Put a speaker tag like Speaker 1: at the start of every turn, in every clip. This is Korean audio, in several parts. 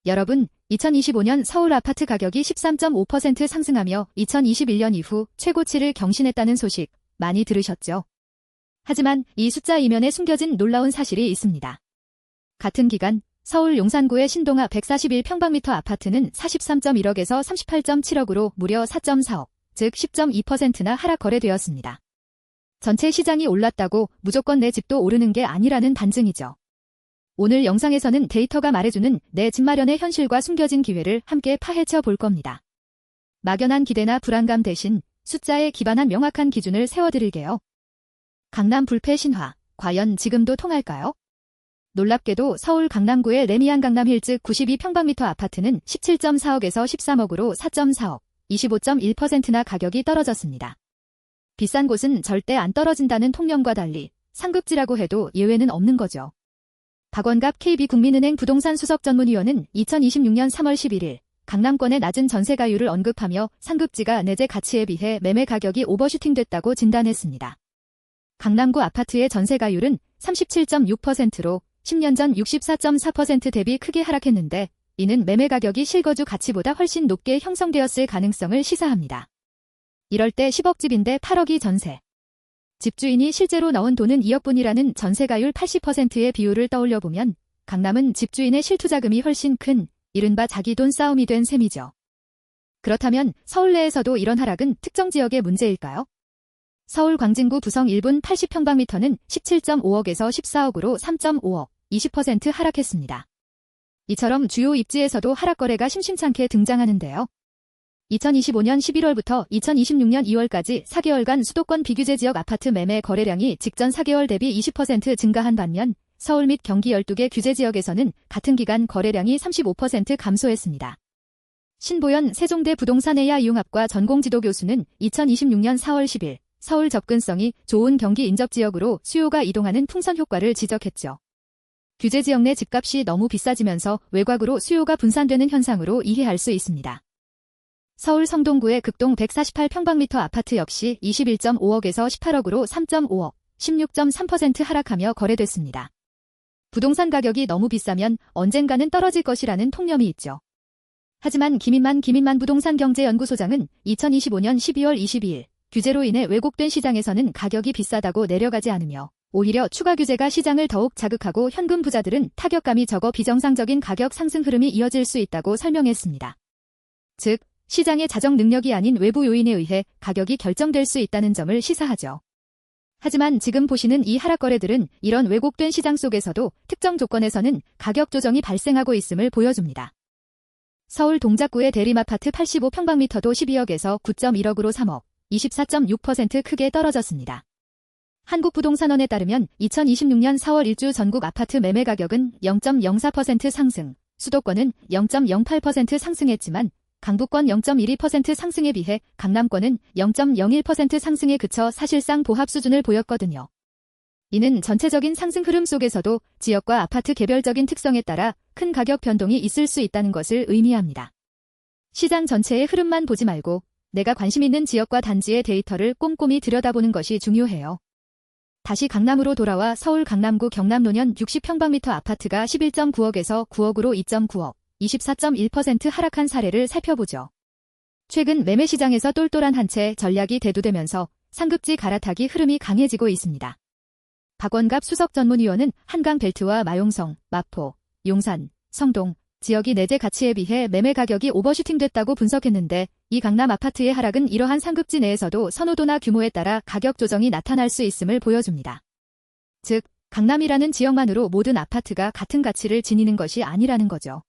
Speaker 1: 여러분, 2025년 서울 아파트 가격이 13.5% 상승하며 2021년 이후 최고치를 경신했다는 소식 많이 들으셨죠? 하지만 이 숫자 이면에 숨겨진 놀라운 사실이 있습니다. 같은 기간 서울 용산구의 신동아 141평방미터 아파트는 43.1억에서 38.7억으로 무려 4.4억, 즉 10.2%나 하락 거래되었습니다. 전체 시장이 올랐다고 무조건 내 집도 오르는 게 아니라는 반증이죠. 오늘 영상에서는 데이터가 말해주는 내 집 마련의 현실과 숨겨진 기회를 함께 파헤쳐 볼 겁니다. 막연한 기대나 불안감 대신 숫자에 기반한 명확한 기준을 세워드릴게요. 강남 불패 신화, 과연 지금도 통할까요? 놀랍게도 서울 강남구의 레미안 강남힐즈 92평방미터 아파트는 17.4억에서 13억으로 4.4억, 25.1%나 가격이 떨어졌습니다. 비싼 곳은 절대 안 떨어진다는 통념과 달리 상급지라고 해도 예외는 없는 거죠. 박원갑 KB국민은행 부동산 수석 전문위원은 2026년 3월 11일 강남권의 낮은 전세가율을 언급하며 상급지가 내재 가치에 비해 매매 가격이 오버슈팅됐다고 진단했습니다. 강남구 아파트의 전세가율은 37.6%로 10년 전 64.4% 대비 크게 하락했는데 이는 매매 가격이 실거주 가치보다 훨씬 높게 형성되었을 가능성을 시사합니다. 이럴 때 10억 집인데 8억이 전세. 집주인이 실제로 넣은 돈은 2억뿐이라는 전세가율 80%의 비율을 떠올려보면 강남은 집주인의 실투자금이 훨씬 큰 이른바 자기 돈 싸움이 된 셈이죠. 그렇다면 서울 내에서도 이런 하락은 특정 지역의 문제일까요? 서울 광진구 부성 1분 80평방미터는 17.5억에서 14억으로 3.5억, 20% 하락했습니다. 이처럼 주요 입지에서도 하락 거래가 심심찮게 등장하는데요. 2025년 11월부터 2026년 2월까지 4개월간 수도권 비규제 지역 아파트 매매 거래량이 직전 4개월 대비 20% 증가한 반면 서울 및 경기 12개 규제 지역에서는 같은 기간 거래량이 35% 감소했습니다. 신보연 세종대 부동산 AI 융합과 전공지도 교수는 2026년 4월 10일 서울 접근성이 좋은 경기 인접 지역으로 수요가 이동하는 풍선 효과를 지적했죠. 규제 지역 내 집값이 너무 비싸지면서 외곽으로 수요가 분산되는 현상으로 이해할 수 있습니다. 서울 성동구의 극동 148평방미터 아파트 역시 21.5억에서 18억으로 3.5억, 16.3% 하락하며 거래됐습니다. 부동산 가격이 너무 비싸면 언젠가는 떨어질 것이라는 통념이 있죠. 하지만 김인만 부동산경제연구소장은 2025년 12월 22일 규제로 인해 왜곡된 시장에서는 가격이 비싸다고 내려가지 않으며 오히려 추가 규제가 시장을 더욱 자극하고 현금 부자들은 타격감이 적어 비정상적인 가격 상승 흐름이 이어질 수 있다고 설명했습니다. 즉, 시장의 자정 능력이 아닌 외부 요인에 의해 가격이 결정될 수 있다는 점을 시사하죠. 하지만 지금 보시는 이 하락 거래들은 이런 왜곡된 시장 속에서도 특정 조건에서는 가격 조정이 발생하고 있음을 보여줍니다. 서울 동작구의 대림아파트 85평방미터도 12억에서 9.1억으로 3억, 24.6% 크게 떨어졌습니다. 한국부동산원에 따르면 2026년 4월 일주 전국 아파트 매매 가격은 0.04% 상승, 수도권은 0.08% 상승했지만 강북권 0.12% 상승에 비해 강남권은 0.01% 상승에 그쳐 사실상 보합 수준을 보였거든요. 이는 전체적인 상승 흐름 속에서도 지역과 아파트 개별적인 특성에 따라 큰 가격 변동이 있을 수 있다는 것을 의미합니다. 시장 전체의 흐름만 보지 말고 내가 관심 있는 지역과 단지의 데이터를 꼼꼼히 들여다보는 것이 중요해요. 다시 강남으로 돌아와 서울 강남구 경남노년 60평방미터 아파트가 11.9억에서 9억으로 2.9억, 24.1% 하락한 사례를 살펴보죠. 최근 매매 시장에서 똘똘한 한 채 전략이 대두되면서 상급지 갈아타기 흐름이 강해지고 있습니다. 박원갑 수석 전문위원은 한강벨트와 마용성, 마포, 용산, 성동 지역이 내재 가치에 비해 매매 가격이 오버슈팅됐다고 분석했는데 이 강남 아파트의 하락은 이러한 상급지 내에서도 선호도나 규모에 따라 가격 조정이 나타날 수 있음을 보여줍니다. 즉, 강남이라는 지역만으로 모든 아파트가 같은 가치를 지니는 것이 아니라는 거죠.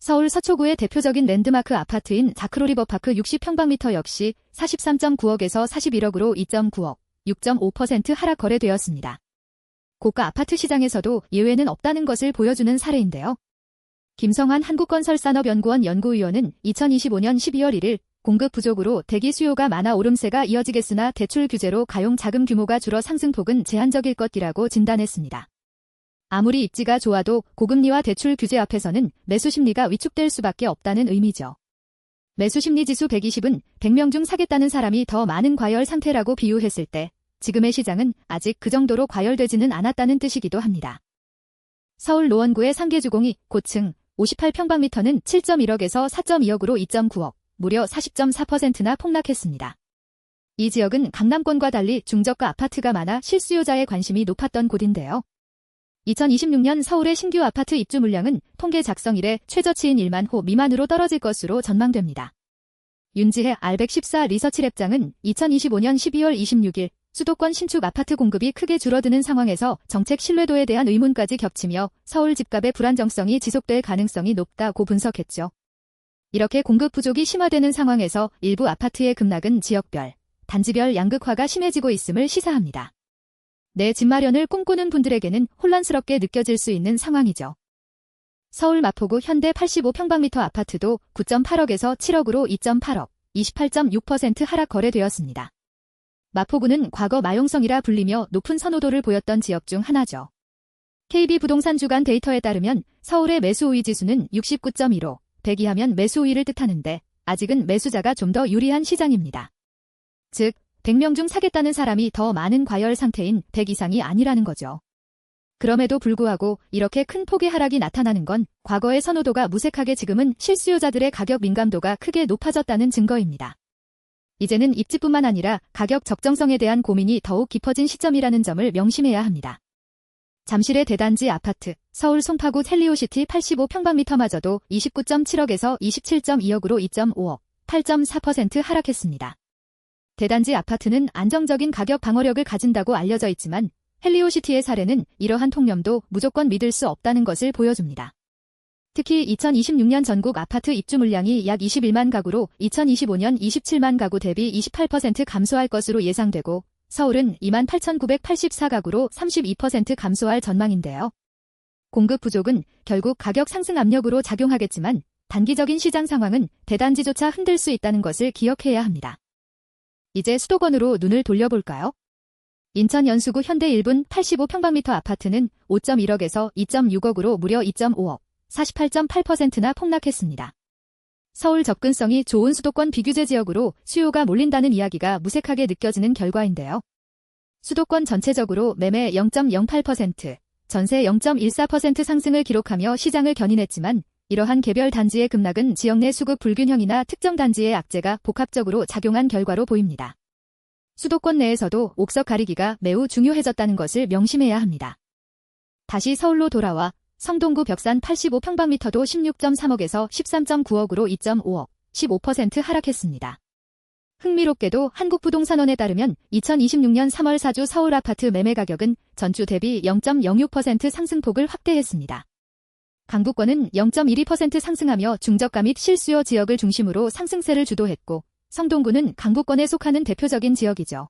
Speaker 1: 서울 서초구의 대표적인 랜드마크 아파트인 자크로리버파크 60평방미터 역시 43.9억에서 41억으로 2.9억, 6.5% 하락 거래되었습니다. 고가 아파트 시장에서도 예외는 없다는 것을 보여주는 사례인데요. 김성환 한국건설산업연구원 연구위원은 2025년 12월 1일 공급 부족으로 대기 수요가 많아 오름세가 이어지겠으나 대출 규제로 가용 자금 규모가 줄어 상승폭은 제한적일 것이라고 진단했습니다. 아무리 입지가 좋아도 고금리와 대출 규제 앞에서는 매수 심리가 위축될 수밖에 없다는 의미죠. 매수 심리 지수 120은 100명 중 사겠다는 사람이 더 많은 과열 상태라고 비유했을 때 지금의 시장은 아직 그 정도로 과열되지는 않았다는 뜻이기도 합니다. 서울 노원구의 상계주공이 고층, 58평방미터는 7.1억에서 4.2억으로 2.9억, 무려 40.4%나 폭락했습니다. 이 지역은 강남권과 달리 중저가 아파트가 많아 실수요자의 관심이 높았던 곳인데요. 2026년 서울의 신규 아파트 입주 물량은 통계 작성 이래 최저치인 1만 호 미만으로 떨어질 것으로 전망됩니다. 윤지혜 R114 리서치랩장은 2025년 12월 26일 수도권 신축 아파트 공급이 크게 줄어드는 상황에서 정책 신뢰도에 대한 의문까지 겹치며 서울 집값의 불안정성이 지속될 가능성이 높다고 분석했죠. 이렇게 공급 부족이 심화되는 상황에서 일부 아파트의 급락은 지역별, 단지별 양극화가 심해지고 있음을 시사합니다. 내 집 마련을 꿈꾸는 분들에게는 혼란스럽게 느껴질 수 있는 상황이죠. 서울 마포구 현대 85평방미터 아파트도 9.8억에서 7억으로 2.8억, 28.6% 하락 거래되었습니다. 마포구는 과거 마용성이라 불리며 높은 선호도를 보였던 지역 중 하나죠. KB부동산 주간 데이터에 따르면 서울의 매수 우위 지수는 69.15, 100 이하면 매수 우위를 뜻하는데 아직은 매수자가 좀 더 유리한 시장입니다. 즉, 100명 중 사겠다는 사람이 더 많은 과열 상태인 100 이상이 아니라는 거죠. 그럼에도 불구하고 이렇게 큰 폭의 하락이 나타나는 건 과거의 선호도가 무색하게 지금은 실수요자들의 가격 민감도가 크게 높아졌다는 증거입니다. 이제는 입지뿐만 아니라 가격 적정성에 대한 고민이 더욱 깊어진 시점이라는 점을 명심해야 합니다. 잠실의 대단지 아파트, 서울 송파구 헬리오시티 85평방미터마저도 29.7억에서 27.2억으로 2.5억, 8.4% 하락했습니다. 대단지 아파트는 안정적인 가격 방어력을 가진다고 알려져 있지만 헬리오시티의 사례는 이러한 통념도 무조건 믿을 수 없다는 것을 보여줍니다. 특히 2026년 전국 아파트 입주 물량이 약 21만 가구로 2025년 27만 가구 대비 28% 감소할 것으로 예상되고 서울은 28,984가구로 32% 감소할 전망인데요. 공급 부족은 결국 가격 상승 압력으로 작용하겠지만 단기적인 시장 상황은 대단지조차 흔들 수 있다는 것을 기억해야 합니다. 이제 수도권으로 눈을 돌려볼까요? 인천 연수구 현대 1분 85평방미터 아파트는 5.1억에서 2.6억으로 무려 2.5억, 48.8%나 폭락했습니다. 서울 접근성이 좋은 수도권 비규제 지역으로 수요가 몰린다는 이야기가 무색하게 느껴지는 결과인데요. 수도권 전체적으로 매매 0.08%, 전세 0.14% 상승을 기록하며 시장을 견인했지만 이러한 개별 단지의 급락은 지역 내 수급 불균형이나 특정 단지의 악재가 복합적으로 작용한 결과로 보입니다. 수도권 내에서도 옥석 가리기가 매우 중요해졌다는 것을 명심해야 합니다. 다시 서울로 돌아와 성동구 벽산 85평방미터도 16.3억에서 13.9억으로 2.5억, 15% 하락했습니다. 흥미롭게도 한국부동산원에 따르면 2026년 3월 4주 서울 아파트 매매 가격은 전주 대비 0.06% 상승폭을 확대했습니다. 강북권은 0.12% 상승하며 중저가 및 실수요 지역을 중심으로 상승세를 주도했고 성동구는 강북권에 속하는 대표적인 지역이죠.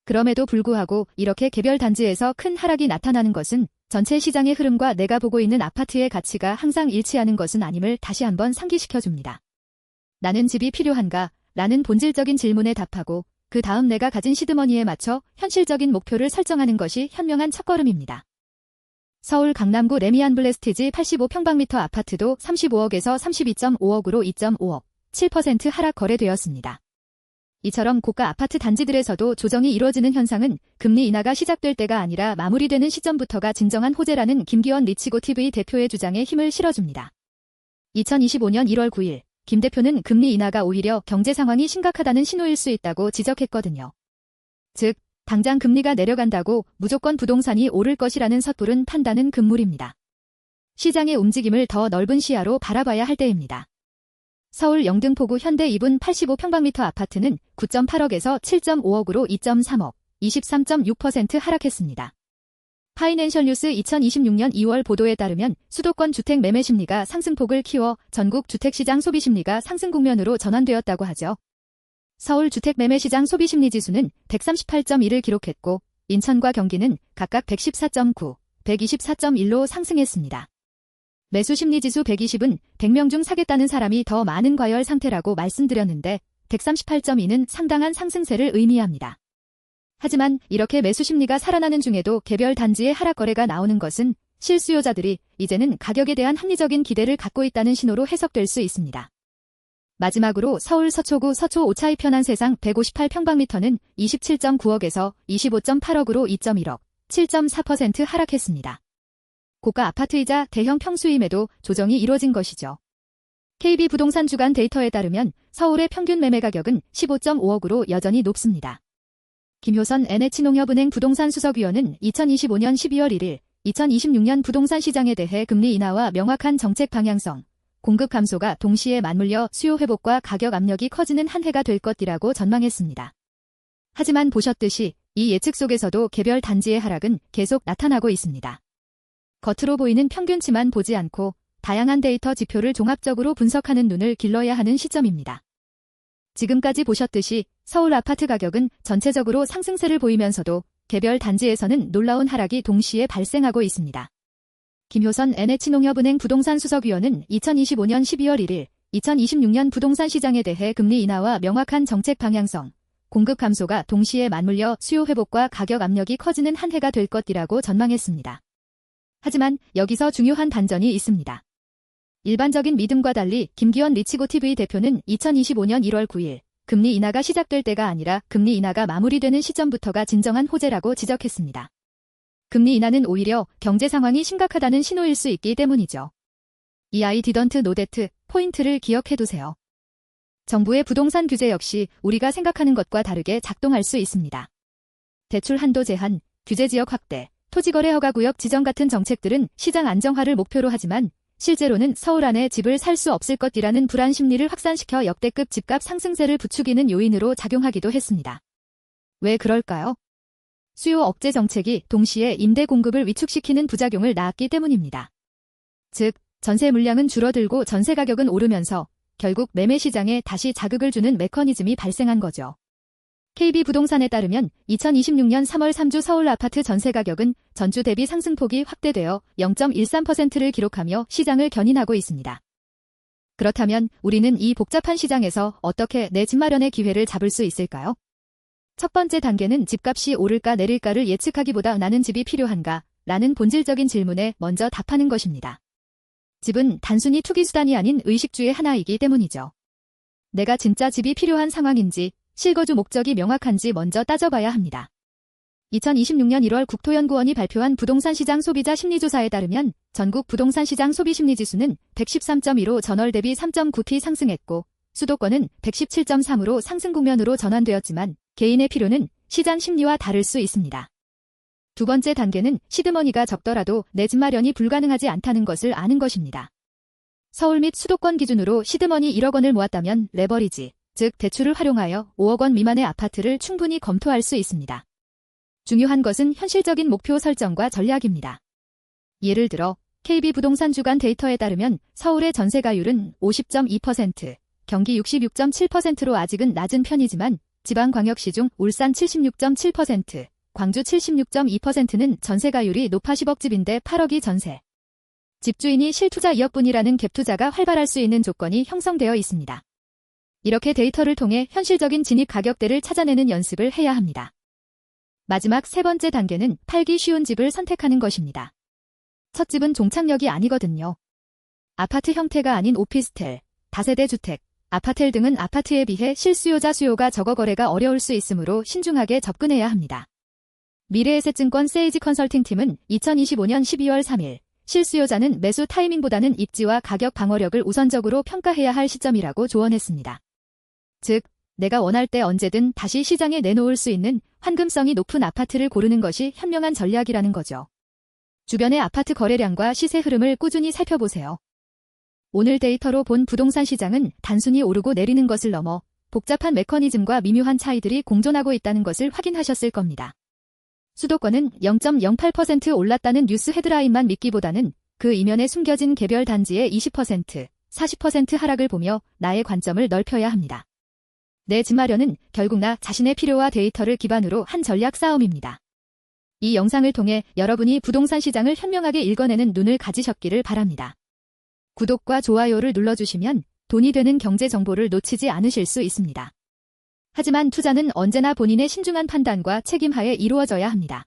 Speaker 1: 그럼에도 불구하고 이렇게 개별 단지에서 큰 하락이 나타나는 것은 전체 시장의 흐름과 내가 보고 있는 아파트의 가치가 항상 일치하는 것은 아님을 다시 한번 상기시켜줍니다. 나는 집이 필요한가? 라는 본질적인 질문에 답하고 그 다음 내가 가진 시드머니에 맞춰 현실적인 목표를 설정하는 것이 현명한 첫걸음입니다. 서울 강남구 레미안 블레스티지 85평방미터 아파트도 35억에서 32.5억으로 2.5억, 7% 하락 거래되었습니다. 이처럼 고가 아파트 단지들에서도 조정이 이루어지는 현상은 금리 인하가 시작될 때가 아니라 마무리되는 시점부터가 진정한 호재라는 김기원 리치고TV 대표의 주장에 힘을 실어줍니다. 2025년 1월 9일 김 대표는 금리 인하가 오히려 경제 상황이 심각하다는 신호일 수 있다고 지적했거든요. 즉, 당장 금리가 내려간다고 무조건 부동산이 오를 것이라는 섣부른 판단은 금물입니다. 시장의 움직임을 더 넓은 시야로 바라봐야 할 때입니다. 서울 영등포구 현대 2분 85평방미터 아파트는 9.8억에서 7.5억으로 2.3억, 23.6% 하락했습니다. 파이낸셜 뉴스 2026년 2월 보도에 따르면 수도권 주택 매매 심리가 상승폭을 키워 전국 주택시장 소비심리가 상승 국면으로 전환되었다고 하죠. 서울 주택 매매 시장 소비심리 지수는 138.1을 기록했고 인천과 경기는 각각 114.9, 124.1로 상승했습니다. 매수심리지수 120은 100명 중 사겠다는 사람이 더 많은 과열 상태라고 말씀드렸는데 138.2는 상당한 상승세를 의미합니다. 하지만 이렇게 매수심리가 살아나는 중에도 개별 단지의 하락 거래가 나오는 것은 실수요자들이 이제는 가격에 대한 합리적인 기대를 갖고 있다는 신호로 해석될 수 있습니다. 마지막으로 서울 서초구 서초 오차이 편한 세상 158평방미터는 27.9억에서 25.8억으로 2.1억, 7.4% 하락했습니다. 고가 아파트이자 대형 평수임에도 조정이 이뤄진 것이죠. KB부동산 주간 데이터에 따르면 서울의 평균 매매 가격은 15.5억으로 여전히 높습니다. 김효선 NH농협은행 부동산 수석위원은 2025년 12월 1일 2026년 부동산 시장에 대해 금리 인하와 명확한 정책 방향성, 공급 감소가 동시에 맞물려 수요 회복과 가격 압력이 커지는 한 해가 될 것이라고 전망했습니다. 하지만 보셨듯이 이 예측 속에서도 개별 단지의 하락은 계속 나타나고 있습니다. 겉으로 보이는 평균치만 보지 않고 다양한 데이터 지표를 종합적으로 분석하는 눈을 길러야 하는 시점입니다. 지금까지 보셨듯이 서울 아파트 가격은 전체적으로 상승세를 보이면서도 개별 단지에서는 놀라운 하락이 동시에 발생하고 있습니다. 김효선 NH농협은행 부동산 수석위원은 2025년 12월 1일 2026년 부동산 시장에 대해 금리 인하와 명확한 정책 방향성, 공급 감소가 동시에 맞물려 수요 회복과 가격 압력이 커지는 한 해가 될 것이라고 전망했습니다. 하지만 여기서 중요한 반전이 있습니다. 일반적인 믿음과 달리 김기원 리치고TV 대표는 2025년 1월 9일 금리 인하가 시작될 때가 아니라 금리 인하가 마무리되는 시점부터가 진정한 호재라고 지적했습니다. 금리 인하는 오히려 경제 상황이 심각하다는 신호일 수 있기 때문이죠. 이 I didn't know that 포인트를 기억해두세요. 정부의 부동산 규제 역시 우리가 생각하는 것과 다르게 작동할 수 있습니다. 대출 한도 제한, 규제 지역 확대, 토지거래 허가구역 지정 같은 정책들은 시장 안정화를 목표로 하지만 실제로는 서울 안에 집을 살 수 없을 것이라는 불안 심리를 확산시켜 역대급 집값 상승세를 부추기는 요인으로 작용하기도 했습니다. 왜 그럴까요? 수요 억제 정책이 동시에 임대 공급을 위축시키는 부작용을 낳았기 때문입니다. 즉, 전세 물량은 줄어들고 전세 가격은 오르면서 결국 매매 시장에 다시 자극을 주는 메커니즘이 발생한 거죠. KB부동산에 따르면 2026년 3월 3주 서울 아파트 전세 가격은 전주 대비 상승폭이 확대되어 0.13%를 기록하며 시장을 견인하고 있습니다. 그렇다면 우리는 이 복잡한 시장에서 어떻게 내 집 마련의 기회를 잡을 수 있을까요? 첫 번째 단계는 집값이 오를까 내릴까를 예측하기보다 나는 집이 필요한가? 라는 본질적인 질문에 먼저 답하는 것입니다. 집은 단순히 투기수단이 아닌 의식주의 하나이기 때문이죠. 내가 진짜 집이 필요한 상황인지 실거주 목적이 명확한지 먼저 따져봐야 합니다. 2026년 1월 국토연구원이 발표한 부동산 시장 소비자 심리조사에 따르면 전국 부동산 시장 소비심리지수는 113.2로 전월 대비 3.9t 상승했고 수도권은 117.3으로 상승 국면으로 전환되었지만 개인의 필요는 시장 심리와 다를 수 있습니다. 두 번째 단계는 시드머니가 적더라도 내 집 마련이 불가능하지 않다는 것을 아는 것입니다. 서울 및 수도권 기준으로 시드머니 1억 원을 모았다면 레버리지, 즉 대출을 활용하여 5억 원 미만의 아파트를 충분히 검토할 수 있습니다. 중요한 것은 현실적인 목표 설정과 전략입니다. 예를 들어 KB부동산 주간 데이터에 따르면 서울의 전세가율은 50.2%, 경기 66.7%로 아직은 낮은 편이지만 지방광역시 중 울산 76.7%, 광주 76.2%는 전세가율이 높아 10억 집인데 8억이 전세. 집주인이 실투자 2억 분이라는 갭투자가 활발할 수 있는 조건이 형성되어 있습니다. 이렇게 데이터를 통해 현실적인 진입 가격대를 찾아내는 연습을 해야 합니다. 마지막 세 번째 단계는 팔기 쉬운 집을 선택하는 것입니다. 첫 집은 종착역이 아니거든요. 아파트 형태가 아닌 오피스텔, 다세대 주택, 아파텔 등은 아파트에 비해 실수요자 수요가 적어 거래가 어려울 수 있으므로 신중하게 접근해야 합니다. 미래에셋증권 세이지 컨설팅팀은 2025년 12월 3일 실수요자는 매수 타이밍보다는 입지와 가격 방어력을 우선적으로 평가해야 할 시점이라고 조언했습니다. 즉, 내가 원할 때 언제든 다시 시장에 내놓을 수 있는 환금성이 높은 아파트를 고르는 것이 현명한 전략이라는 거죠. 주변의 아파트 거래량과 시세 흐름을 꾸준히 살펴보세요. 오늘 데이터로 본 부동산 시장은 단순히 오르고 내리는 것을 넘어 복잡한 메커니즘과 미묘한 차이들이 공존하고 있다는 것을 확인하셨을 겁니다. 수도권은 0.08% 올랐다는 뉴스 헤드라인만 믿기보다는 그 이면에 숨겨진 개별 단지의 20%, 40% 하락을 보며 나의 관점을 넓혀야 합니다. 내 집 마련은 결국 나 자신의 필요와 데이터를 기반으로 한 전략 싸움입니다. 이 영상을 통해 여러분이 부동산 시장을 현명하게 읽어내는 눈을 가지셨기를 바랍니다. 구독과 좋아요를 눌러주시면 돈이 되는 경제 정보를 놓치지 않으실 수 있습니다. 하지만 투자는 언제나 본인의 신중한 판단과 책임하에 이루어져야 합니다.